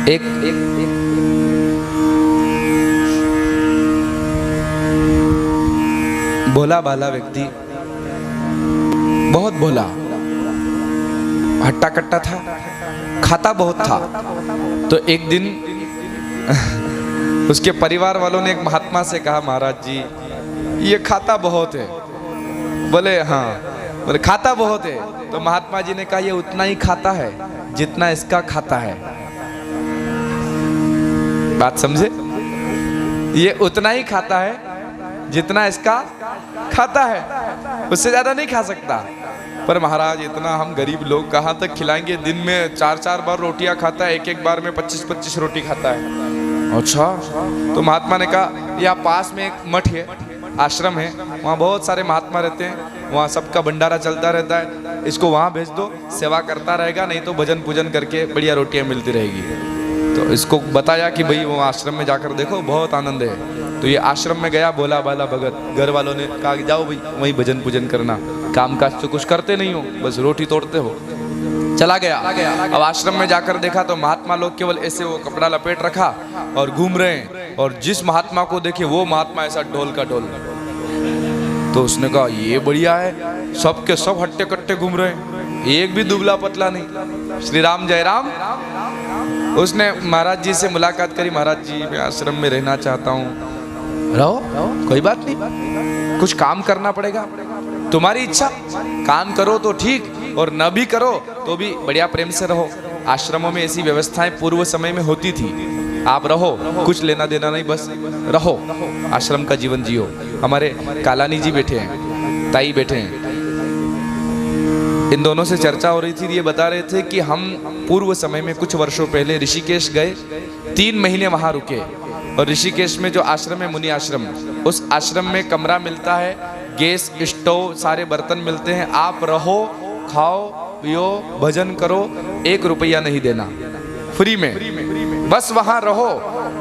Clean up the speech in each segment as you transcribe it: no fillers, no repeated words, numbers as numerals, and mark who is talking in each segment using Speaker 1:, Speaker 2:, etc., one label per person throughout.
Speaker 1: एक भोला भाला व्यक्ति, बहुत भोला, हट्टा कट्टा था, खाता बहुत था। तो एक दिन उसके परिवार वालों ने एक महात्मा से कहा, महाराज जी ये खाता बहुत है। बोले हाँ। बोले खाता बहुत है। तो महात्मा जी ने कहा, ये उतना ही खाता है जितना इसका खाता है। बात समझे? ये उतना ही खाता है जितना इसका खाता है, उससे ज्यादा नहीं खा सकता। पर महाराज इतना हम गरीब लोग कहाँ तक खिलाएंगे? दिन में 4-4 बार रोटियां खाता है, एक बार में 25-25 रोटी खाता है। अच्छा। तो महात्मा ने कहा, यहाँ पास में एक मठ है, आश्रम है, वहाँ बहुत सारे महात्मा रहते हैं, वहाँ सबका भंडारा चलता रहता है, इसको वहाँ भेज दो, सेवा करता रहेगा, नहीं तो भजन पूजन करके बढ़िया रोटियां मिलती रहेगी। तो इसको बताया कि भाई वो आश्रम में जाकर देखो, बहुत आनंद है। तो ये आश्रम में गया भोला भाला भगत। घर वालों ने कहा कि जाओ भाई वहीं भजन पूजन करना, काम काज तो कुछ करते नहीं हो, बस रोटी तोड़ते हो। चला गया। अब आश्रम में जाकर देखा तो महात्मा लोग केवल ऐसे वो कपड़ा लपेट रखा और घूम रहे हैं, और जिस महात्मा को देखे वो महात्मा ऐसा ढोल का ढोल। तो उसने कहा ये बढ़िया है, सब के सब हट्टे कट्टे घूम रहे हैं, एक भी दुबला पतला नहीं। श्री राम जय राम। उसने महाराज जी से मुलाकात करी, महाराज जी मैं आश्रम में रहना चाहता हूँ। रहो, कोई बात नहीं, कुछ काम करना पड़ेगा, तुम्हारी इच्छा, काम करो तो ठीक, और न भी करो तो भी बढ़िया प्रेम से रहो। आश्रमों में ऐसी व्यवस्थाएं पूर्व समय में होती थी, आप रहो, कुछ लेना देना नहीं, बस रहो, आश्रम का जीवन जियो। हमारे कालानी जी बैठे हैं, ताई बैठे हैं, इन दोनों से चर्चा हो रही थी। ये बता रहे थे कि हम पूर्व समय में कुछ वर्षों पहले ऋषिकेश गए, 3 महीने वहां रुके, और ऋषिकेश में जो आश्रम है मुनि आश्रम, उस आश्रम में कमरा मिलता है, गैस स्टोव सारे बर्तन मिलते हैं, आप रहो, खाओ पियो, भजन करो, 1 रुपया नहीं देना, फ्री में, बस वहां रहो।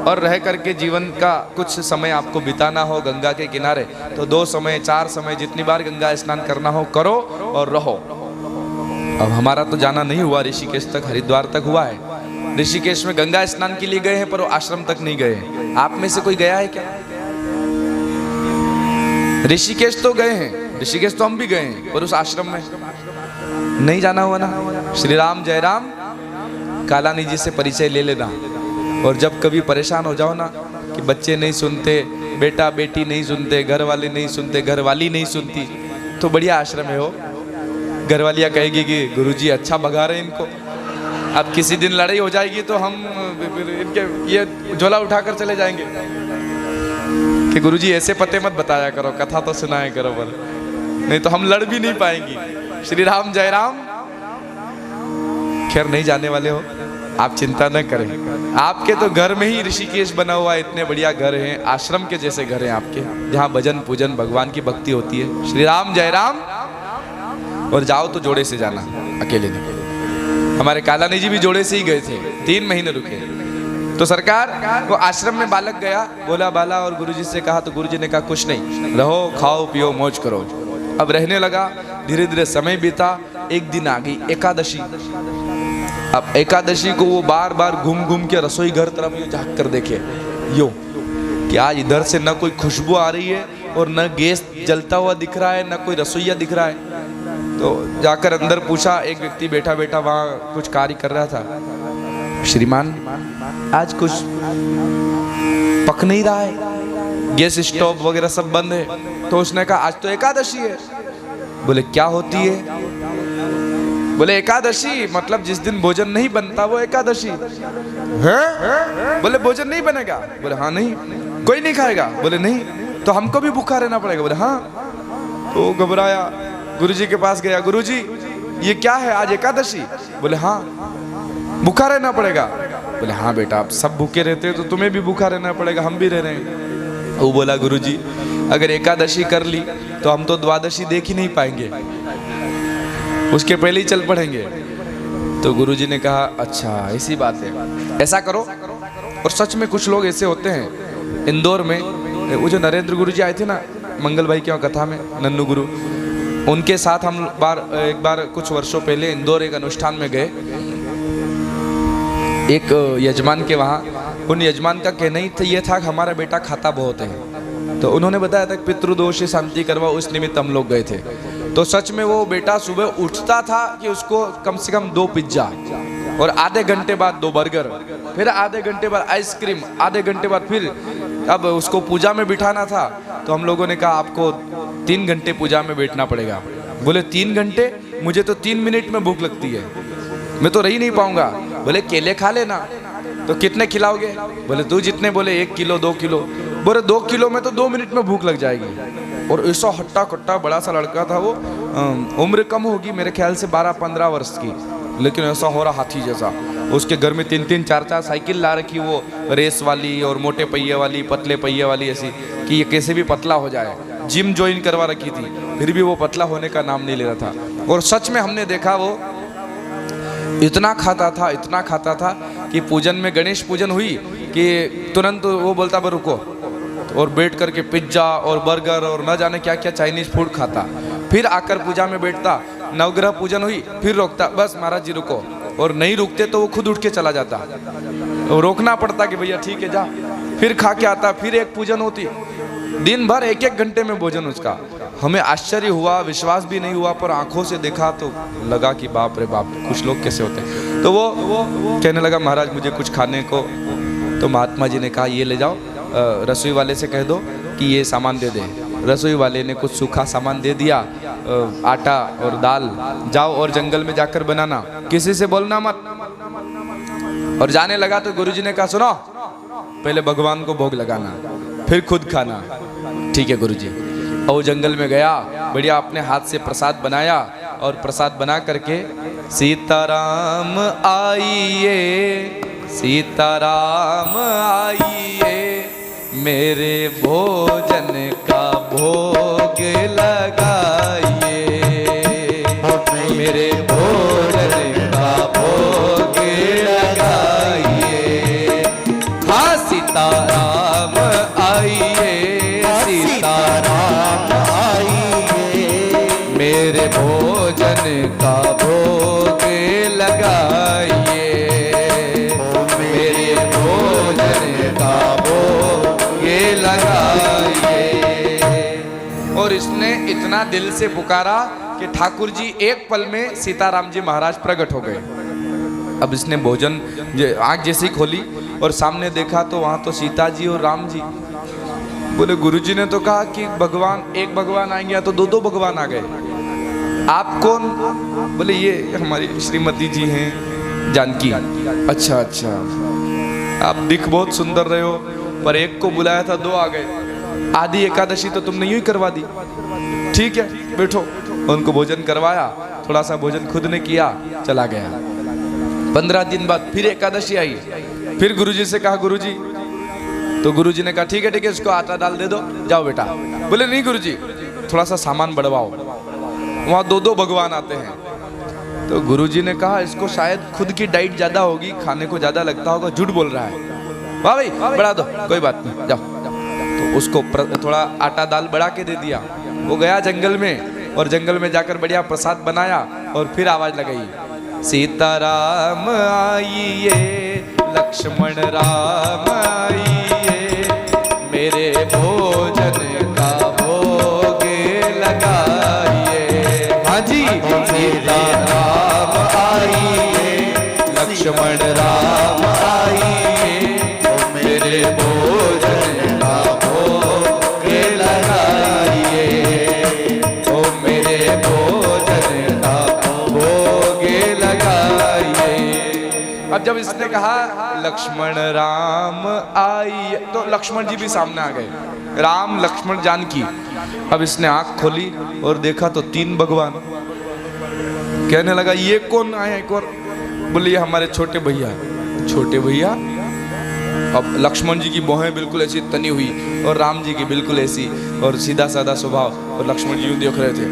Speaker 1: और रह करके जीवन का कुछ समय आपको बिताना हो गंगा के किनारे, तो 2 समय 4 समय जितनी बार गंगा स्नान करना हो करो और रहो। अब हमारा तो जाना नहीं हुआ ऋषिकेश तक, हरिद्वार तक हुआ है। ऋषिकेश में गंगा स्नान के लिए गए हैं, पर वो आश्रम तक नहीं गए। आप में से कोई गया है क्या? ऋषिकेश तो गए हैं, ऋषिकेश तो हम भी गए हैं, पर उस आश्रम में नहीं जाना हुआ ना। श्री राम जय राम। कालानी जी से परिचय ले लेना, और जब कभी परेशान हो जाओ ना कि बच्चे नहीं सुनते, बेटा बेटी नहीं सुनते, घर वाले नहीं सुनते, घर वाली नहीं सुनती, तो बढ़िया आश्रम है हो। घरवालियाँ कहेगी कि गुरुजी अच्छा भगा रहे इनको, अब किसी दिन लड़ाई हो जाएगी तो हम इनके ये झोला उठाकर चले जाएंगे कि गुरुजी ऐसे पते मत बताया करो, कथा तो सुनाया करो, पर नहीं तो हम लड़ भी नहीं पाएंगी। श्री राम जय राम। खैर नहीं जाने वाले हो, आप चिंता न करें, आपके तो घर में ही ऋषिकेश बना हुआ है, इतने बढ़िया घर हैं, आश्रम के जैसे घर हैं आपके, जहाँ भजन पूजन भगवान की भक्ति होती है। श्री राम जय राम। और जाओ तो जोड़े से जाना, अकेले नहीं। हमारे कालानी जी भी जोड़े से ही गए थे, 3 महीने रुके। तो सरकार वो आश्रम में बालक गया, बोला बाला, और गुरुजी से कहा, तो गुरुजी ने कहा कुछ नहीं, रहो खाओ पियो मौज करो। अब रहने लगा, धीरे धीरे समय बीता। एक दिन आ गई एकादशी। अब एकादशी को वो बार बार घूम घूम के रसोई घर तरफ यूं झाँक कर देखे, यो कि आज इधर से न कोई खुशबू आ रही है, और न गैस जलता हुआ दिख रहा है, न कोई रसोईया दिख रहा है। तो जाकर अंदर पूछा, एक व्यक्ति बैठा बैठा वहाँ कुछ कार्य कर रहा था, श्रीमान आज कुछ पक नहीं रहा है, गैस स्टोव वगैरह सब बंद है। तो उसने कहा आज तो एकादशी है। बोले क्या होती है? बोले एकादशी मतलब जिस दिन भोजन नहीं बनता वो एकादशी है। बोले भोजन नहीं बनेगा? बोले हाँ। नहीं, कोई नहीं खाएगा? बोले नहीं। तो हमको भी भूखा रहना पड़ेगा? बोले हाँ। तो घबराया, गुरुजी के पास गया, गुरुजी ये क्या है, आज एकादशी? बोले हाँ। भूखा रहना पड़ेगा? बोले हाँ बेटा, आप सब भूखे रहते हैं तो तुम्हें भी भूखा रहना पड़ेगा, हम भी रह रहे हैं। वो बोला गुरुजी अगर एकादशी कर ली तो हम तो द्वादशी देख ही नहीं पाएंगे, उसके पहले ही चल पड़ेंगे। तो गुरुजी ने कहा अच्छा ऐसी बात है, ऐसा करो। और सच में कुछ लोग ऐसे होते हैं। इंदौर में वो जो नरेंद्र गुरुजी आए थे ना मंगल भाई की कथा में, नन्नू गुरु, उनके साथ हम एक बार कुछ वर्षों पहले इंदौर एक अनुष्ठान में गए। एक यजमान के वहाँ, उन यजमान का कहना ही था ये था कि हमारा बेटा खाता बहुत है। तो उन्होंने बताया था कि पितृदोष शांति करवा, उस निमित्त हम लोग गए थे। तो सच में वो बेटा सुबह उठता था कि उसको कम से कम 2 पिज्जा और आधे घंटे बाद 2 बर्गर, फिर आधे घंटे बाद आइसक्रीम, आधे घंटे बाद फिर अब उसको पूजा में बिठाना था। तो हम लोगों ने कहा आपको 3 घंटे पूजा में बैठना पड़ेगा। बोले 3 घंटे? मुझे तो 3 मिनट में भूख लगती है, मैं तो रही नहीं पाऊंगा। बोले केले खा लेना। तो कितने खिलाओगे? बोले तू जितने, बोले 1 किलो 2 किलो। बोले 2 किलो में तो 2 मिनट में भूख लग जाएगी। और ऐसा हट्टा कट्टा बड़ा सा लड़का था वो, उम्र कम होगी मेरे ख्याल से 12-15 वर्ष की, लेकिन ऐसा हो रहा हाथी जैसा। उसके घर में 3-3 4-4 साइकिल ला रखी, वो रेस वाली और मोटे पहिए वाली, पतले पहिए वाली, ऐसी कि ये कैसे भी पतला हो जाए। जिम ज्वाइन करवा रखी थी, फिर भी वो पतला होने का नाम नहीं ले रहा था। और सच में हमने देखा वो इतना खाता था कि पूजन में, गणेश पूजन हुई कि तुरंत वो बोलता बस रुको, और बैठ करके पिज्जा और बर्गर और न जाने क्या क्या चाइनीज फूड खाता। फिर आकर पूजा में बैठता, नवग्रह पूजन हुई, फिर रोकता, बस महाराज जी रुको, और नहीं रुकते तो वो खुद उठ के चला जाता, रोकना पड़ता कि भैया ठीक है जा। फिर खा के आता, फिर एक पूजन होती, दिन भर 1-1 घंटे में भोजन उसका। हमें आश्चर्य हुआ, विश्वास भी नहीं हुआ, पर आंखों से देखा तो लगा कि बाप रे बाप, कुछ लोग कैसे होते हैं। तो वो कहने लगा महाराज मुझे कुछ खाने को। तो महात्मा जी ने कहा ये ले जाओ, रसोई वाले से कह दो कि ये सामान दे दे। रसोई वाले ने कुछ सूखा सामान दे दिया, आटा और दाल, जाओ और जंगल में जाकर बनाना, किसी से बोलना मत। और जाने लगा तो गुरुजी ने कहा सुनो, पहले भगवान को भोग लगाना, फिर खुद खाना। ठीक है गुरुजी। और वो जंगल में गया, बढ़िया अपने हाथ से प्रसाद बनाया, और प्रसाद बना करके सीताराम आइए, सीताराम आइए, मेरे भोजन का भोग लगाइए, मेरे भोजन का भोग लगाइए। हाँ सीताराम आइए, सीताराम आइए, मेरे भोजन का भोग लगाइए, मेरे भोजन का भोग लगाइए। और इसने इतना दिल से पुकारा कि ठाकुर जी एक पल में सीताराम जी महाराज प्रकट हो गए। अब इसने भोजन आंख जैसी खोली और सामने देखा तो वहां तो सीता जी और राम जी। बोले गुरुजी ने तो कहा कि भगवान, एक भगवान आएंगे या तो 2-2 भगवान आ गए, आप कौन? बोले ये हमारी श्रीमती जी हैं जानकी। अच्छा अच्छा, आप दिख बहुत सुंदर रहे हो, पर एक को बुलाया था 2 आ गए। आधी एकादशी तो तुमने यूं ही करवा दी। ठीक है बैठो। उनको भोजन करवाया, थोड़ा सा भोजन खुद ने किया, चला गया। 15 दिन बाद फिर एकादशी आई, फिर गुरुजी से कहा गुरुजी, तो गुरुजी ने कहा ठीक है इसको आटा डाल दे दो, जाओ बेटा। बोले नहीं गुरुजी, थोड़ा सा सामान बढ़वाओ, वहाँ 2-2 भगवान आते हैं। तो गुरुजी ने कहा इसको शायद खुद की डाइट ज्यादा होगी, खाने को ज्यादा लगता होगा, झूठ बोल रहा है। वाह भाई बढ़ा दो, कोई बात नहीं, जाओ। तो उसको थोड़ा आटा दाल बढ़ा के दे दिया। वो गया जंगल में, और जंगल में जाकर बढ़िया प्रसाद बनाया, और फिर आवाज लगाई सीताराम आइए, लक्ष्मण राम आइए, मेरे भोजन का भोग लगाइए। हाँ जी, सीताराम आइए, लक्ष्मण राम आइए, मेरे भोजन का भोग लगाइए, ओ मेरे भोजन का भोग लगाइए। अब जब इसने कहा लक्ष्मण राम आइए, तो लक्ष्मण जी भी सामने आ गए, राम लक्ष्मण जानकी। अब इसने आंख खोली और देखा तो 3 भगवान। कहने लगा ये कौन आए एक और? बोले ये हमारे छोटे भैया। छोटे भैया? अब लक्ष्मण जी की भौहें बिल्कुल ऐसी तनी हुई, और राम जी की बिल्कुल ऐसी, और सीधा साधा स्वभाव, और लक्ष्मण जी यूं देख रहे थे,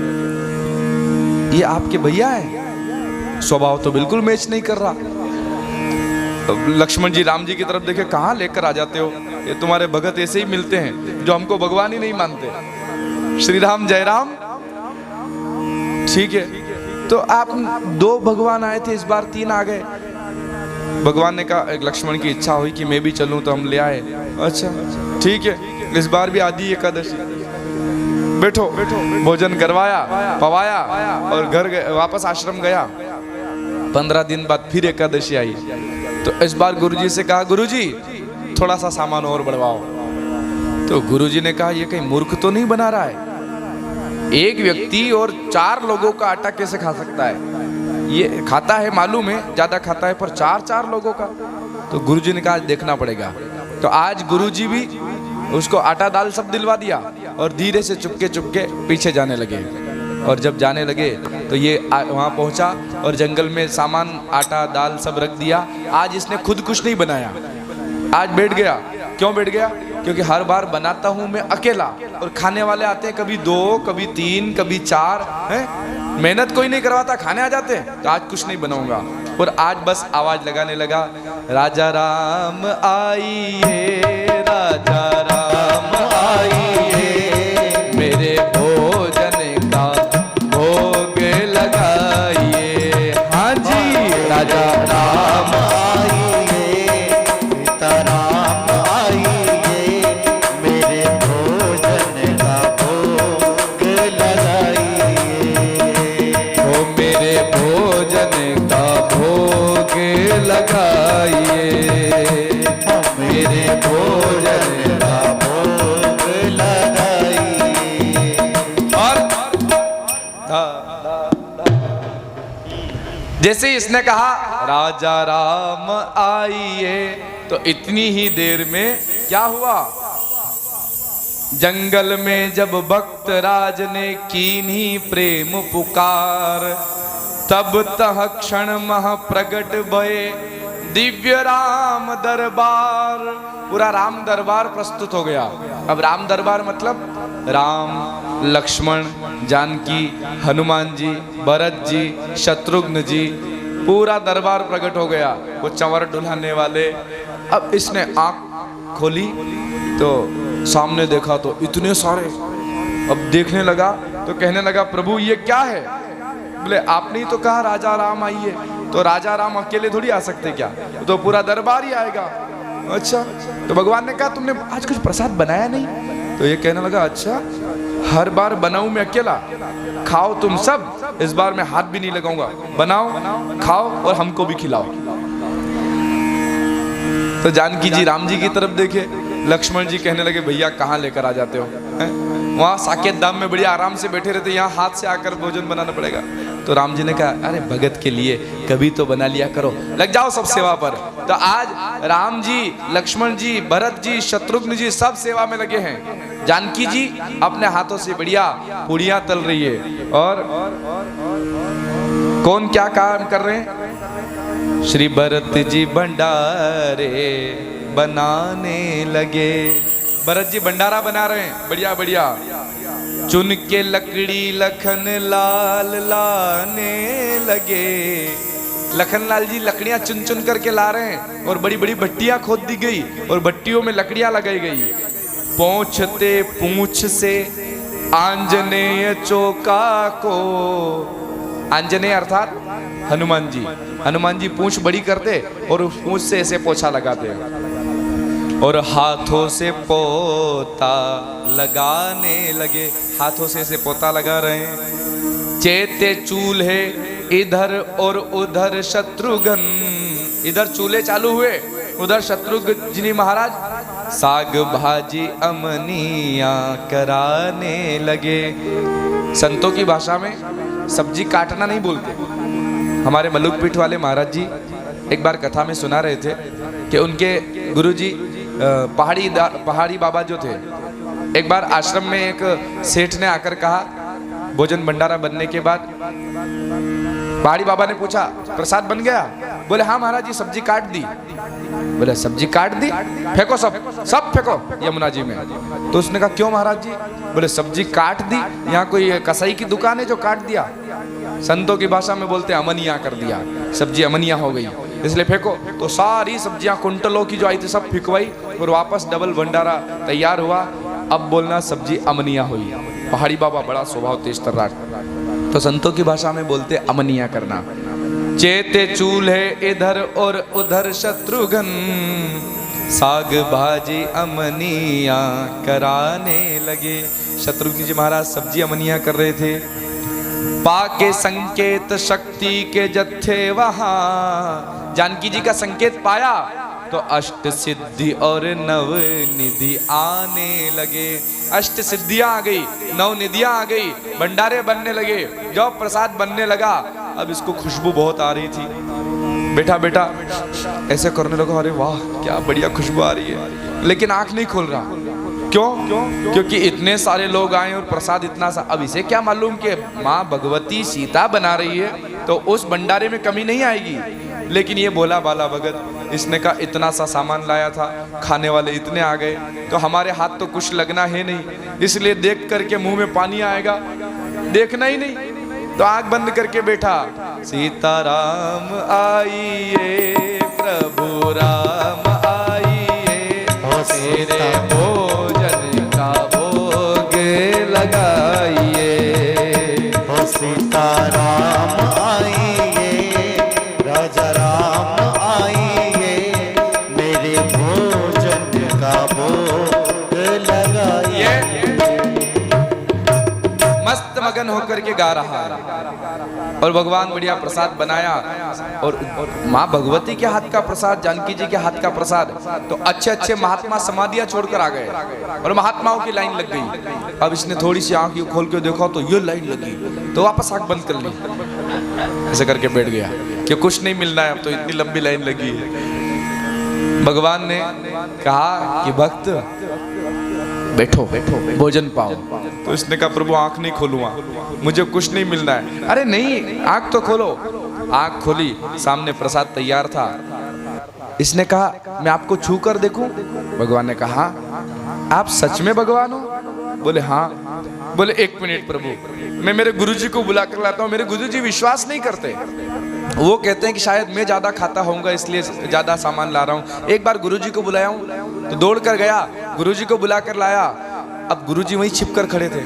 Speaker 1: ये आपके भैया है? स्वभाव तो बिल्कुल मैच नहीं कर रहा। लक्ष्मण जी राम जी की तरफ देखे, कहाँ लेकर आ जाते हो, ये तुम्हारे भगत ऐसे ही मिलते हैं जो हमको भगवान ही नहीं मानते। श्री राम जय राम। ठीक है, तो आप 2 भगवान आए थे, इस बार 3 आ गए। भगवान ने कहा, एक लक्ष्मण की इच्छा हुई कि मैं भी चलूं, तो हम ले आए। अच्छा ठीक है, इस बार भी आदि एकादशी, बैठो भोजन करवाया, पवाया और घर वापस आश्रम गया। 15 दिन बाद फिर एकादशी आई, तो इस बार गुरुजी से कहा, गुरुजी थोड़ा सा सामान और बढ़वाओ। तो गुरुजी ने कहा, ये कहीं मूर्ख तो नहीं बना रहा है? एक व्यक्ति और 4 लोगों का आटा कैसे खा सकता है? ये खाता है मालूम है, ज्यादा खाता है, पर 4 लोगों का। तो गुरुजी ने कहा देखना पड़ेगा। तो आज गुरुजी भी उसको आटा दाल सब दिलवा दिया और धीरे से चुपके पीछे जाने लगे। और जब जाने लगे तो ये वहाँ पहुँचा और जंगल में सामान आटा दाल सब रख दिया। आज इसने खुद कुछ नहीं बनाया, आज बैठ गया। क्यों बैठ गया? क्योंकि हर बार बनाता हूँ मैं अकेला और खाने वाले आते हैं कभी 2, कभी 3, कभी 4 हैं। मेहनत कोई नहीं करवाता, खाने आ जाते हैं। तो आज कुछ नहीं बनाऊंगा। और आज बस आवाज लगाने लगा, राजा राम आइए, राजा राम आइए, मेरे भोजन का भोग लगाइए। हाँ जी, राजा राम आइए, सीताराम आइए, मेरे भोजन का भोग लगाइए। ओ मेरे भोजन का भोग लगाइए, मेरे भोजन का भोग लगाइए। और जैसे इसने कहा राजा राम आइए, तो इतनी ही देर में क्या हुआ? जंगल में जब भक्त राज ने कीन्ही प्रेम पुकार, तब तह क्षण मह प्रगट भये दिव्य राम दरबार। पूरा राम दरबार प्रस्तुत हो गया। अब राम दरबार मतलब राम, लक्ष्मण, जानकी, हनुमान जी, भरत जी, शत्रुघ्न जी, पूरा दरबार प्रकट हो गया। वो चंवर डुलाने वाले। अब इसने आंख खोली तो सामने देखा तो इतने सारे। अब देखने लगा तो कहने लगा, प्रभु ये क्या है? बोले आपने ही तो कहा राजा राम आइए, तो राजा राम अकेले थोड़ी आ सकते क्या? तो पूरा दरबार ही आएगा। अच्छा, तो भगवान ने कहा तुमने आज कुछ प्रसाद बनाया नहीं? तो ये कहने लगा, अच्छा हर बार बनाऊं मैं अकेला, खाओ तुम सब, इस बार मैं हाथ भी नहीं लगाऊंगा, बनाओ खाओ और हमको भी खिलाओ। तो जानकी जी राम जी की तरफ देखे, लक्ष्मण जी कहने लगे, भैया कहाँ लेकर आ जाते हो? वहाँ साकेत धाम में बढ़िया आराम से बैठे रहते, यहाँ हाथ से आकर भोजन बनाना पड़ेगा। तो राम जी ने कहा, अरे भगत के लिए कभी तो बना लिया करो, लग जाओ सब सेवा पर। तो आज राम जी, लक्ष्मण जी, भरत जी, शत्रुघ्न जी सब सेवा में लगे हैं। जानकी जी अपने हाथों से बढ़िया पूड़ियां तल रही है। और कौन क्या काम कर रहे हैं? श्री भरत जी भंडारे बनाने लगे। भरत जी भंडारा बना रहे हैं, बढ़िया बढ़िया। चुन के लकड़ी लखन लाल लाने लगे। लखन लाल जी लकड़ियां चुन चुन करके ला रहे हैं और बड़ी बड़ी भट्टियां खोद दी गई और भट्टियों में लकड़ियां लगाई गई। पहुंचते पूंछ से आंजनेय चौका को, आंजनेय अर्थात हनुमान जी, हनुमान जी पूंछ बड़ी करते और उस पूंछ से ऐसे पोछा लगाते और हाथों से पोता लगाने लगे। हाथों से ऐसे पोता लगा रहे हैं। चेते चूल्हे इधर और उधर शत्रुघ्न, इधर चूल्हे चालू हुए, उधर शत्रुघ्न जी महाराज साग भाजी अमनिया कराने लगे। संतों की भाषा में सब्जी काटना नहीं बोलते। हमारे मलुक पीठ वाले महाराज जी एक बार कथा में सुना रहे थे कि उनके गुरुजी पहाड़ी बाबा जो थे, एक बार आश्रम में एक सेठ ने आकर कहा, भोजन भंडारा बनने के बाद पहाड़ी बाबा ने पूछा, प्रसाद बन गया? बोले हाँ महाराज जी, सब्जी काट दी। बोले सब्जी काट दी? फेंको सब फेंको यमुना जी में। तो उसने कहा क्यों महाराज जी? बोले सब्जी काट दी, यहाँ कोई कसाई की दुकान है जो काट दिया? संतों की भाषा में बोलते अमनिया कर दिया, सब्जी अमनिया हो गई इसलिए फेंको। तो सारी सब्जियां कुंटलों की जो आई थी सब फेंकवाई और वापस डबल भंडारा तैयार हुआ। अब बोलना सब्जी अमनिया हुई। पहाड़ी बाबा बड़ा स्वभाव तेज तर्रार, तो संतों की भाषा में बोलते अमनिया करना। चेते चूल्हे इधर और उधर शत्रुघ्न, साग भाजी अमनिया कराने लगे। शत्रुघ्न जी महाराज सब्जी अमनिया कर रहे थे। पाके संकेत शक्ति के जत्थे वहां, जानकी जी का संकेत पाया तो अष्ट सिद्धि और नव निधि आने लगे। अष्ट सिद्धियां आ गई, नव निधियां आ गई, भंडारे बनने लगे। जब प्रसाद बनने लगा, अब इसको खुशबू बहुत आ रही थी। बेटा बेटा ऐसे करने लगा, अरे वाह क्या बढ़िया खुशबू आ रही है, लेकिन आंख नहीं खोल रहा। क्यों? क्योंकि इतने सारे लोग आए और प्रसाद इतना सा। अब इसे क्या मालूम कि माँ भगवती सीता बना रही है तो उस भंडारे में कमी नहीं आएगी। लेकिन ये बोला बाला भगत, इसने कहा इतना सा सामान लाया था, खाने वाले इतने आ गए तो हमारे हाथ तो कुछ लगना है नहीं, इसलिए देख करके मुंह में पानी आएगा, देखना ही नहीं। तो आंख बंद करके बैठा। सीताराम आइए प्रभु राम आइए, तेरे भोजन का भोग लगाइए।
Speaker 2: सीताराम आइए राजा राम आइए, मेरे भोजन का भोग लगाइए।
Speaker 1: मस्त मगन होकर के गा रहा है और भगवान बढ़िया प्रसाद बनाया। और माँ भगवती के हाथ का प्रसाद, जानकी जी के हाथ का प्रसाद, तो अच्छे अच्छे महात्मा समाधियां छोड़कर आ गए और महात्माओं की लाइन लग गई। अब इसने थोड़ी सी आंख खोल के देखा तो ये लाइन लगी, तो वापस आंख बंद कर ली, ऐसे करके बैठ गया कि कुछ नहीं मिलना है, अब तो इतनी लंबी लाइन लगी है। भगवान ने कहा कि भक्त बैठो बैठो भोजन पाओ। तो इसने कहा प्रभु आंख नहीं खोलूंगा, मुझे कुछ नहीं मिलना है। अरे नहीं आंख तो खोलो। आंख खोली, सामने प्रसाद तैयार था। इसने कहा मैं आपको छू कर देखूं? भगवान ने कहा आप सच में भगवान हो? बोले हाँ। बोले एक मिनट प्रभु, मैं मेरे गुरुजी को बुला कर लाता हूँ। मेरे गुरुजी विश्वास नहीं करते, वो कहते हैं कि शायद मैं ज्यादा खाता होऊंगा इसलिए ज्यादा सामान ला रहा हूँ। एक बार गुरुजी को बुलाया हूँ तो दौड़ कर गया, गुरुजी को बुला कर लाया। अब गुरुजी वहीं छिप कर खड़े थे,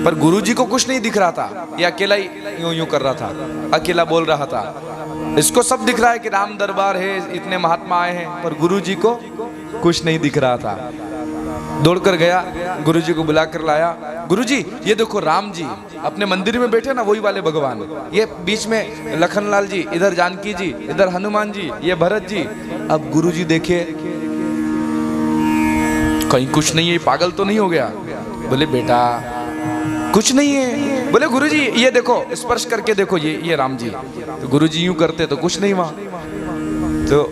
Speaker 1: पर गुरुजी को कुछ नहीं दिख रहा था, ये अकेला ही यूं यूं कर रहा था, अकेला बोल रहा था। इसको सब दिख रहा है कि राम दरबार है, इतने महात्मा आए हैं, पर गुरुजी को कुछ नहीं दिख रहा था। दौड़कर गया, गुरुजी को बुला कर लाया। गुरुजी ये देखो राम जी अपने मंदिर में बैठे ना, वही वाले भगवान, ये बीच में लखनलाल जी, इधर जानकी जी, इधर हनुमान जी, ये भरत जी। अब गुरुजी देखे कहीं कुछ नहीं है, पागल तो नहीं हो गया? बोले बेटा कुछ नहीं है। बोले गुरुजी ये देखो स्पर्श करके देखो, ये राम जी। तो गुरुजी यूं करते तो कुछ नहीं वहां। तो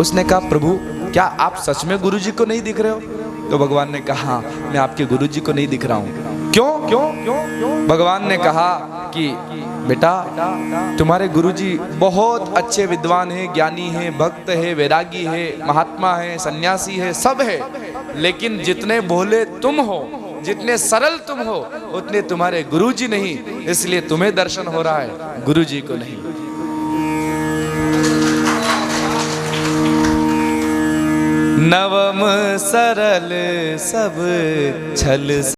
Speaker 1: उसने कहा प्रभु क्या आप सच में गुरुजी को नहीं दिख रहे हो? तो भगवान ने कहा मैं आपके गुरुजी को नहीं दिख रहा हूं। क्यों क्यों क्यों? भगवान ने कहा कि बेटा तुम्हारे गुरुजी बहुत अच्छे विद्वान हैं, ज्ञानी हैं, भक्त है, वैरागी है, महात्मा है, सन्यासी है, सब है, लेकिन जितने भोले तुम हो, जितने सरल तुम हो, उतने तुम्हारे गुरुजी नहीं, इसलिए तुम्हें दर्शन हो रहा है, गुरुजी को नहीं। नवम सरल सब छल